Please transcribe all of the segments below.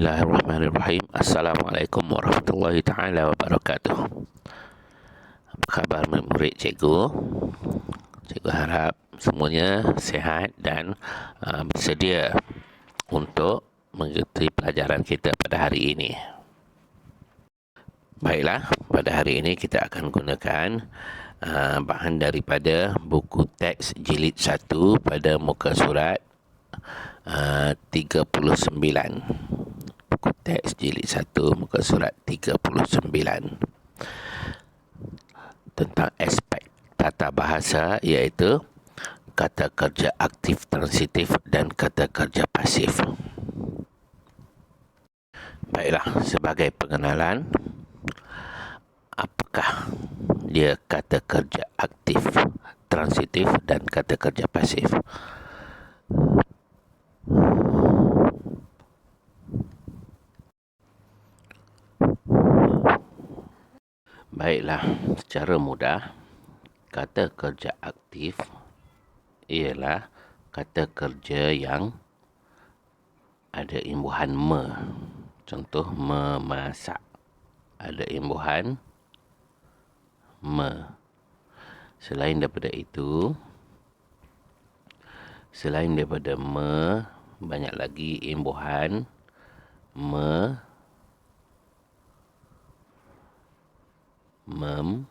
Bismillahirrahmanirrahim. Assalamualaikum warahmatullahi taala wabarakatuh. Apa khabar murid cikgu? Cikgu harap semuanya sihat dan bersedia untuk mengikuti pelajaran kita pada hari ini. Baiklah, pada hari ini kita akan gunakan bahan daripada buku teks jilid 1 pada muka surat 39. Buku teks jilid 1 muka surat 39 tentang aspek tata bahasa, iaitu kata kerja aktif transitif dan kata kerja pasif. Baiklah, sebagai pengenalan, apakah dia kata kerja aktif transitif dan kata kerja pasif? Baiklah, secara mudah, kata kerja aktif ialah kata kerja yang ada imbuhan me. Contoh, memasak. Ada imbuhan me. Selain daripada me, banyak lagi imbuhan me, mem,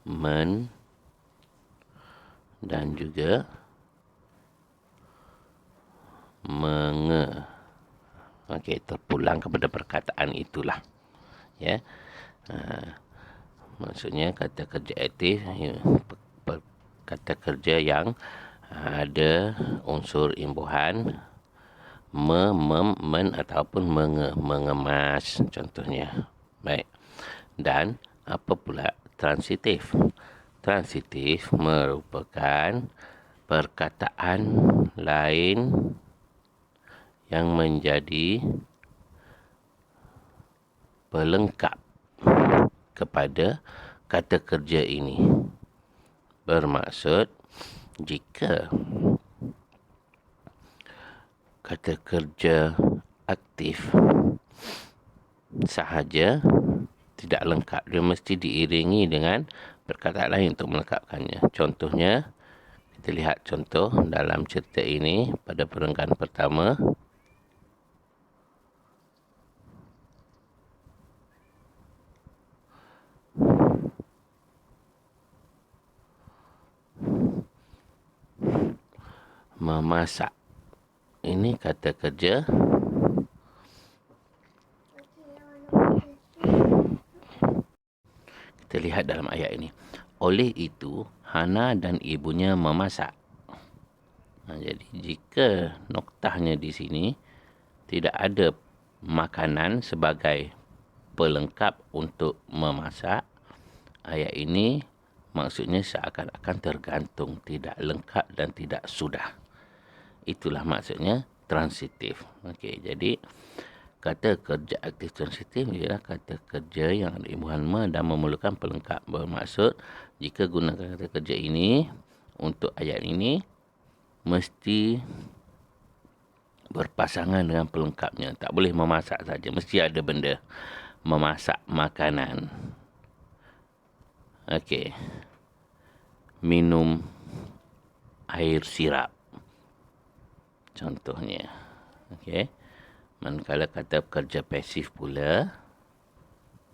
men, dan juga menge. Okey, terpulang kepada perkataan itulah. Ya. Maksudnya kata kerja aktif, kata kerja yang ada unsur imbuhan me, mem, men ataupun menge, mengemas contohnya. Baik. Dan apa pula transitif? Transitif merupakan perkataan lain yang menjadi pelengkap kepada kata kerja ini. Bermaksud, jika kata kerja aktif sahaja tidak lengkap, dia mesti diiringi dengan perkataan lain untuk melengkapkannya. Contohnya, kita lihat contoh dalam cerita ini pada perenggan pertama. Memasak. Ini kata kerja kita lihat dalam ayat ini. Oleh itu, Hana dan ibunya memasak. Jadi, jika noktahnya di sini tidak ada makanan sebagai pelengkap untuk memasak, ayat ini maksudnya seakan-akan tergantung, tidak lengkap dan tidak sudah. Itulah maksudnya transitif. Okey, jadi kata kerja aktif transitif ialah kata kerja yang ada imbuhan me dan memerlukan pelengkap. Bermaksud, jika gunakan kata kerja ini untuk ayat ini, mesti berpasangan dengan pelengkapnya. Tak boleh memasak saja, mesti ada benda. Memasak makanan. Okey. Minum air sirap. Contohnya. Okey. Manakala kata kerja pasif pula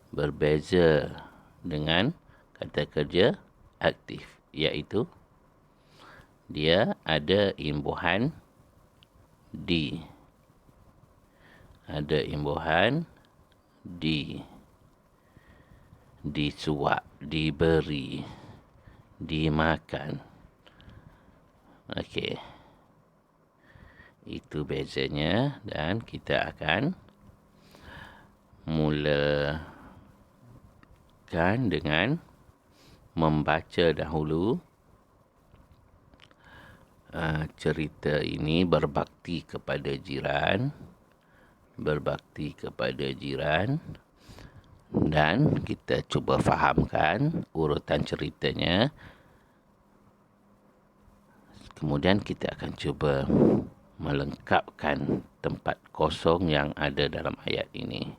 berbeza dengan kata kerja aktif, iaitu dia ada imbuhan di. Ada imbuhan di. Disuap, diberi, dimakan. Okey. Itu bezanya, dan kita akan mulakan dengan membaca dahulu cerita ini, berbakti kepada jiran. Dan kita cuba fahamkan urutan ceritanya. Kemudian kita akan cuba melengkapkan tempat kosong yang ada dalam ayat ini.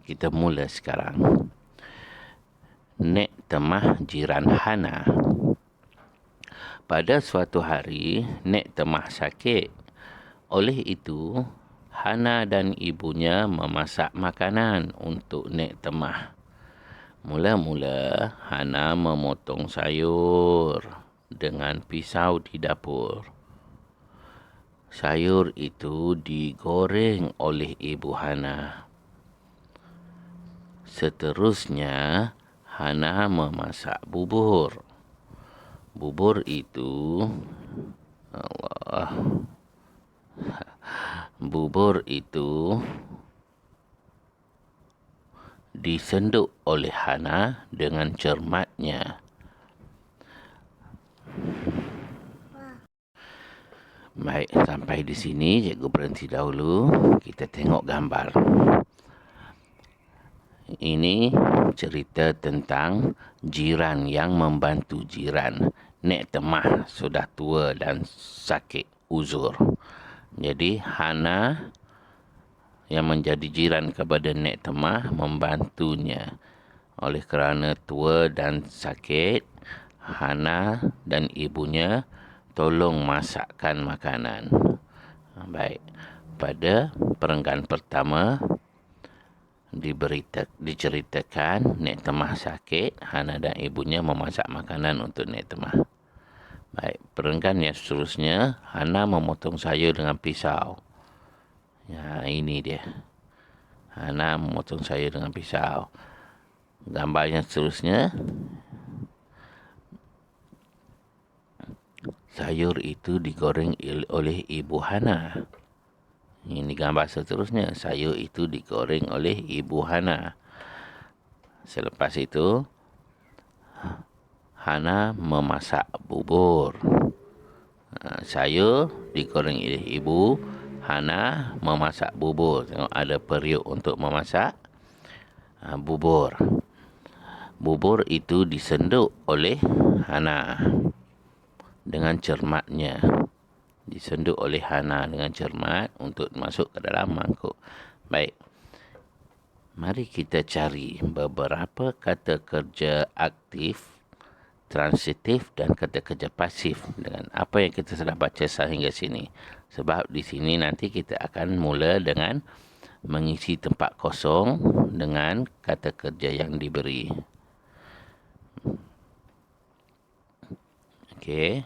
Kita mula sekarang. Nek temah jiran Hana. Pada suatu hari, Nek temah sakit. Oleh itu, Hana dan ibunya memasak makanan untuk Nek temah. Mula-mula, Hana memotong sayur dengan pisau di dapur. Sayur itu digoreng oleh ibu Hana. Seterusnya, Hana memasak bubur. Bubur itu disenduk oleh Hana dengan cermatnya. Baik, sampai di sini cikgu berhenti dahulu. Kita tengok gambar. Ini cerita tentang jiran yang membantu jiran. Nek temah sudah tua dan sakit uzur. Jadi Hana yang menjadi jiran kepada Nek temah membantunya. Oleh kerana tua dan sakit, Hana dan ibunya tolong masakkan makanan. Baik, pada perenggan pertama diceritakan Nek temah sakit, Hana dan ibunya memasak makanan untuk Nek temah. Baik, perenggan yang seterusnya, Hana memotong sayur dengan pisau. Ya, ini dia. Hana memotong sayur dengan pisau. Gambar yang seterusnya, sayur itu digoreng oleh ibu Hana. Ini gambar seterusnya. Sayur itu digoreng oleh ibu Hana. Selepas itu, Hana memasak bubur. Sayur digoreng oleh ibu. Hana memasak bubur. Tengok ada periuk untuk memasak bubur. Bubur itu disenduk oleh Hana dengan cermatnya. Disenduk oleh Hana dengan cermat untuk masuk ke dalam mangkuk. Baik. Mari kita cari beberapa kata kerja aktif, transitif dan kata kerja pasif dengan apa yang kita sudah baca sehingga sini. Sebab di sini nanti kita akan mula dengan mengisi tempat kosong dengan kata kerja yang diberi. Okey.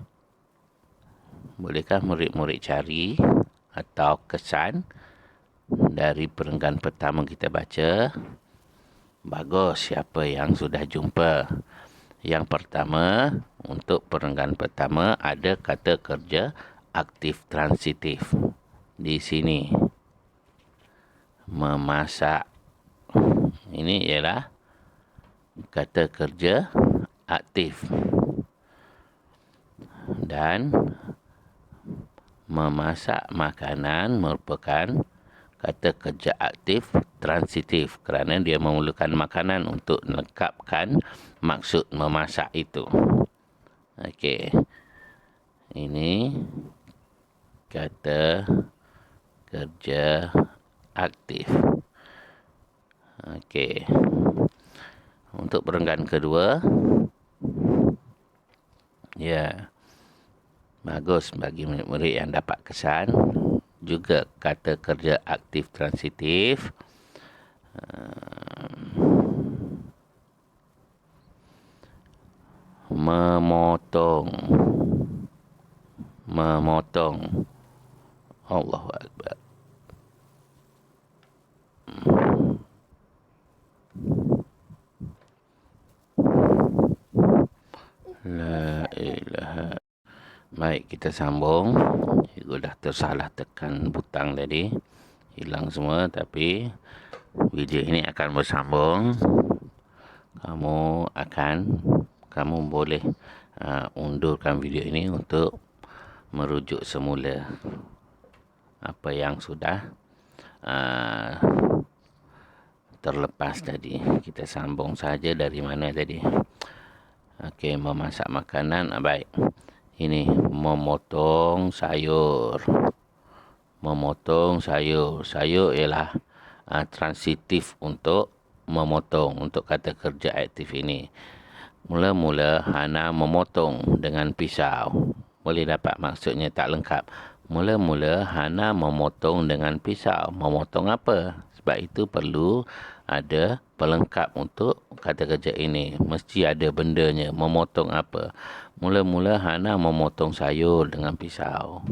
Bolehkah murid-murid cari atau kesan dari perenggan pertama kita baca? Bagus, siapa yang sudah jumpa? Yang pertama, untuk perenggan pertama ada kata kerja aktif transitif. Di sini, memasak. Ini ialah kata kerja aktif. Dan memasak makanan merupakan kata kerja aktif transitif kerana dia memerlukan makanan untuk melengkapkan maksud memasak itu. Okey. Ini kata kerja aktif. Okey. Untuk perenggan kedua, ya, bagus bagi murid-murid yang dapat kesan. Juga kata kerja aktif transitif. Memotong. Allahu Akbar. La ilaha. Baik, kita sambung. Cikgu dah tersalah tekan butang tadi. Hilang semua, tapi video ini akan bersambung. Kamu boleh undurkan video ini untuk merujuk semula apa yang sudah terlepas tadi. Kita sambung saja dari mana tadi. Okey, memasak makanan. Baik. Ini memotong sayur. Memotong sayur. Sayur ialah transitif untuk memotong, untuk kata kerja aktif ini. Mula-mula Hana memotong dengan pisau. Boleh dapat maksudnya tak lengkap. Mula-mula Hana memotong dengan pisau. Memotong apa? Sebab itu perlu ada pelengkap untuk kata kerja ini. Mesti ada bendanya. Memotong apa? Mula-mula Hana memotong sayur dengan pisau.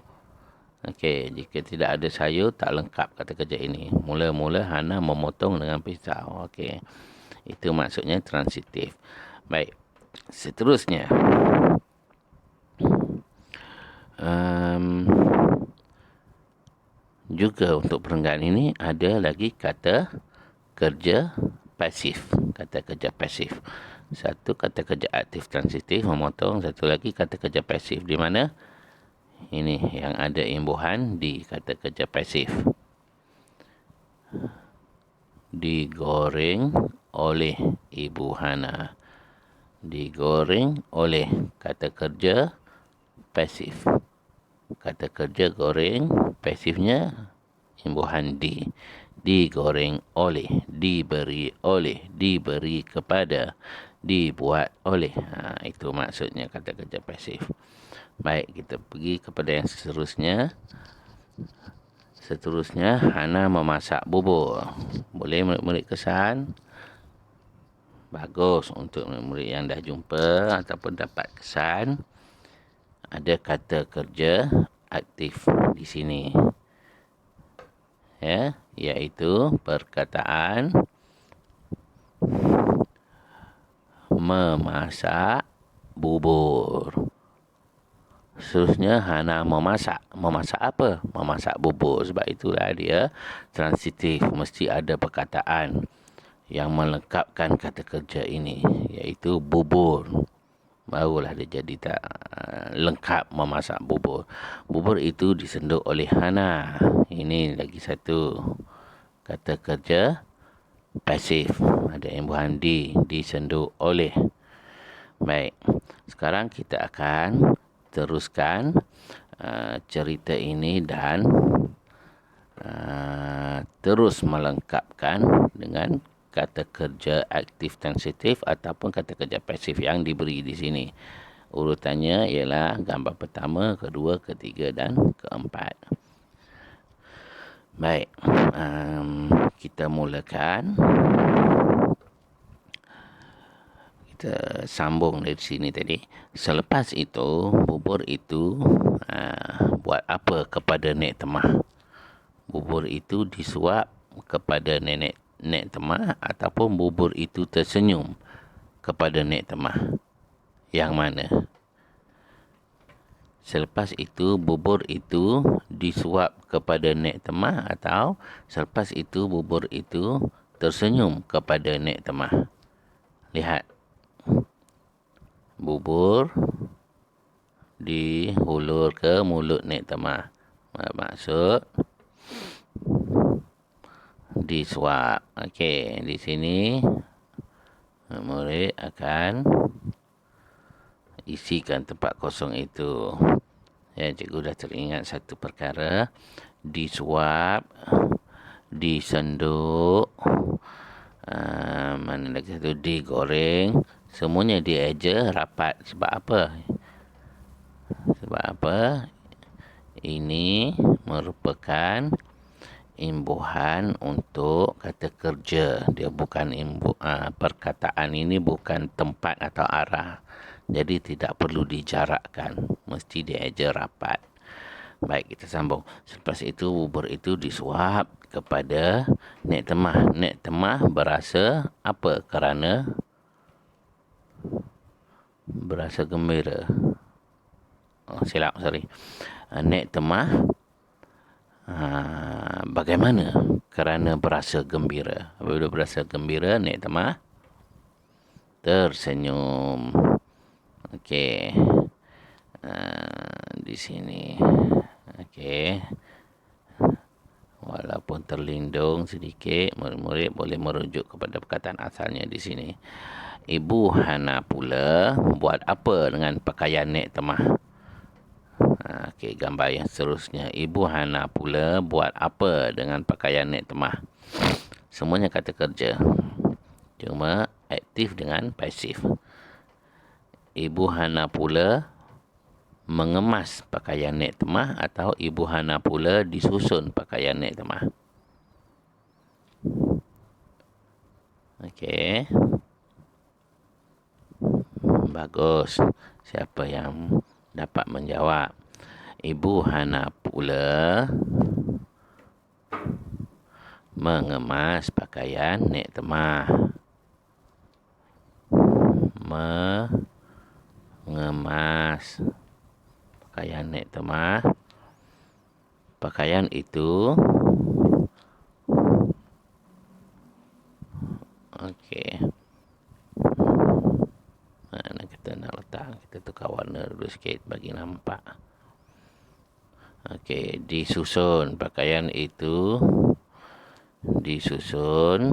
Okey, jika tidak ada sayur, tak lengkap kata kerja ini. Mula-mula Hana memotong dengan pisau. Okey, itu maksudnya transitif. Baik, seterusnya. Juga untuk perenggan ini ada lagi kata kerja pasif. Kata kerja pasif. Satu kata kerja aktif transitif memotong, satu lagi kata kerja pasif di mana ini yang ada imbuhan di kata kerja pasif. Digoreng oleh Ibu Hana. Digoreng oleh kata kerja pasif. Kata kerja goreng, pasifnya imbuhan di. Digoreng oleh, diberi oleh, diberi kepada, dibuat oleh. Itu maksudnya kata kerja pasif. Baik, kita pergi kepada yang seterusnya. Seterusnya, Hana memasak bubur. Boleh murid-murid kesan? Bagus untuk murid yang dah jumpa ataupun dapat kesan. Ada kata kerja aktif di sini. Ya, iaitu perkataan memasak bubur. Seterusnya Hana memasak. Memasak apa? Memasak bubur. Sebab itulah dia transitif. Mesti ada perkataan yang melengkapkan kata kerja ini, iaitu bubur. Barulah dia jadi tak lengkap memasak bubur. Bubur itu disenduk oleh Hana. Ini lagi satu kata kerja pasif. Ada imbuhan di, disenduk oleh. Baik, sekarang kita akan teruskan cerita ini dan terus melengkapkan dengan kata kerja aktif transitif ataupun kata kerja pasif yang diberi di sini. Urutannya ialah gambar pertama, kedua, ketiga dan keempat. Baik, kita mulakan. Kita sambung dari sini tadi. Selepas itu, bubur itu buat apa kepada Nek Temah? Bubur itu disuap kepada Nek Temah ataupun bubur itu tersenyum kepada Nek Temah? Yang mana? Selepas itu bubur itu disuap kepada Nek Temah atau selepas itu bubur itu tersenyum kepada Nek Temah? Lihat. Bubur dihulur ke mulut Nek Temah. Maksud disuap. Okey, di sini murid akan isikan tempat kosong itu. Ya, cikgu dah teringat satu perkara. Disuap, disenduk, mana lagi satu, digoreng. Semuanya dieja rapat. Sebab apa? Sebab apa? Ini merupakan imbuhan untuk kata kerja. Dia bukan perkataan ini bukan tempat atau arah. Jadi tidak perlu dijarakkan. Mesti dieja rapat. Baik, kita sambung. Selepas itu bubur itu disuap kepada Nek Temah. Nek Temah berasa apa kerana berasa gembira. Silap, sorry. Nek Temah bagaimana kerana berasa gembira? Apabila berasa gembira, Nek Temah tersenyum. Okey. Di sini. Okey. Walaupun terlindung sedikit, murid-murid boleh merujuk kepada perkataan asalnya di sini. Ibu Hana pula buat apa dengan pakaian Nek Temah? Okey, gambar yang seterusnya. Ibu Hana pula buat apa dengan pakaian Nek Temah? Semuanya kata kerja. Cuma aktif dengan pasif. Ibu Hana pula mengemas pakaian Nek Temah atau Ibu Hana pula disusun pakaian Nek Temah. Okey. Bagus. Siapa yang dapat menjawab? Ibu Hana pula mengemas pakaian Nek Temah. Mengemas pakaian Nek Temah. Pakaian itu okey. Mana kita nak letak? Kita tukar warna dulu sikit bagi nampak. Okey, disusun. Pakaian itu disusun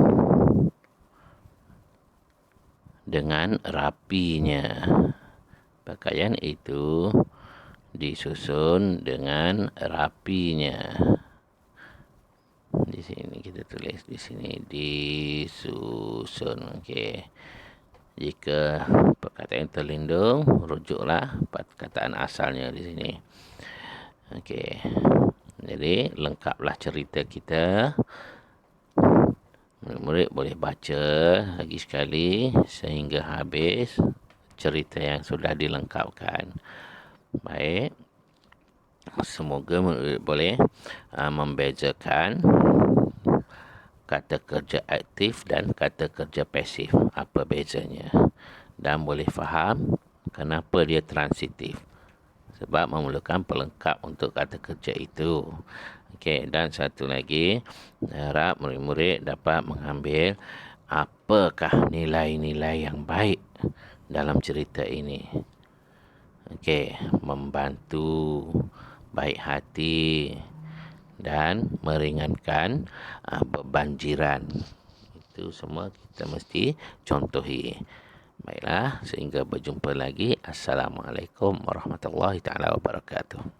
dengan rapinya. Pakaian itu disusun dengan rapinya. Di sini kita tulis di sini disusun. Okey. Jika perkataan terlindung, rujuklah perkataan asalnya di sini. Okey. Jadi lengkaplah cerita kita. Murid-murid boleh baca lagi sekali sehingga habis cerita yang sudah dilengkapkan. Baik. Semoga murid boleh membezakan kata kerja aktif dan kata kerja pasif. Apa bezanya? Dan boleh faham kenapa dia transitif. Sebab memerlukan pelengkap untuk kata kerja itu. Okey, dan satu lagi, harap murid-murid dapat mengambil apakah nilai-nilai yang baik dalam cerita ini. Okey, membantu, baik hati dan meringankan beban jiran. Itu semua kita mesti contohi. Baiklah, sehingga berjumpa lagi. Assalamualaikum warahmatullahi taala wabarakatuh.